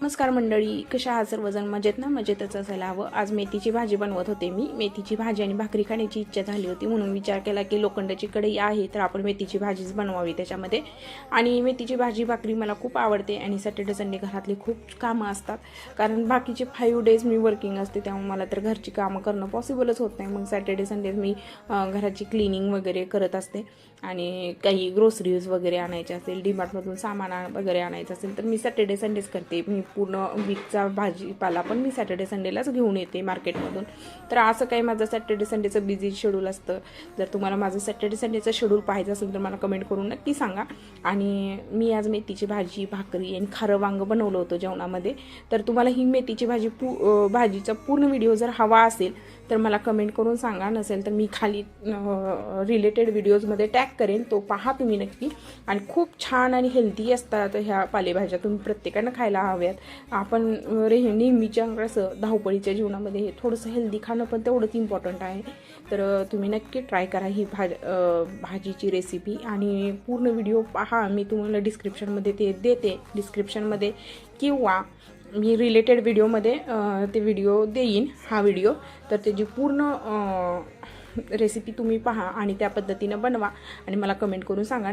नमस्कार मंडळी, कशा आहात सर्वजण? मजेत ना? मजेतच असायला हवं. आज मेथीची भाजी बनवत होते मी. मेथीची भाजी आणि भाकरी खाण्याची इच्छा झाली होती म्हणून विचार केला की लोखंडाची कढई आहे तर आपण मेथीची भाजीच बनवावी त्याच्यामध्ये. आणि मेथीची भाजी भाकरी मला खूप आवडते आणि सॅटर्डे संडे घरातली खूप कामं असतात, कारण बाकीचे 5 डेज मी वर्किंग असते, त्यामुळे मला तर घरची कामं करणं पॉसिबलच होत नाही. मग सॅटर्डे संडे मी घराची क्लिनिंग वगैरे करत असते आणि काही ग्रोसरीज वगैरे आणायचे असेल, डीमार्टमधून सामान वगैरे आणायचं असेल तर मी सॅटर्डे संडेच करते. मी पूर्ण वीकचा भाजीपाला पण मी सॅटर्डे संडेलाच घेऊन येते मार्केटमधून. तर असं काही माझं सॅटर्डे संडेचं बिझी शेड्यूल असतं. जर तुम्हाला माझं सॅटर्डे संडेचं शेड्यूल पाहायचं असेल तर मला कमेंट करून नक्की सांगा. आणि मी आज मेथीची भाजी, भाकरी आणि खारं वांग बनवलं होतं जेवणामध्ये. तर तुम्हाला ही मेथीची भाजीचा पूर्ण व्हिडिओ जर हवा असेल तर मला कमेंट करून सांगा. नसेल तर मी खाली रिलेटेड व्हिडिओजमध्ये टॅग करेन, तो पहा तुम्ही नक्की. आणि खूप छान आणि हेल्दी असतात ह्या पालेभाज्या, तुम्ही प्रत्येकानं खायला हव्यात. आपण नेहमीच्या असं धावपळीच्या जीवनामध्ये हे थोडंसं हेल्दी खाणं पण तेवढंच इम्पॉर्टंट आहे. तर तुम्ही नक्की ट्राय करा ही भाजीची रेसिपी आणि पूर्ण व्हिडिओ पहा. मी तुम्हाला डिस्क्रिप्शनमध्ये ते देते, डिस्क्रिप्शनमध्ये किंवा मी रिलेटेड व्हिडिओमध्ये ते व्हिडिओ देईन, हा व्हिडिओ. तर त्याची पूर्ण रेसिपी तुम्ही पहा आणि त्या पद्धतीनं बनवा आणि मला कमेंट करून सांगा.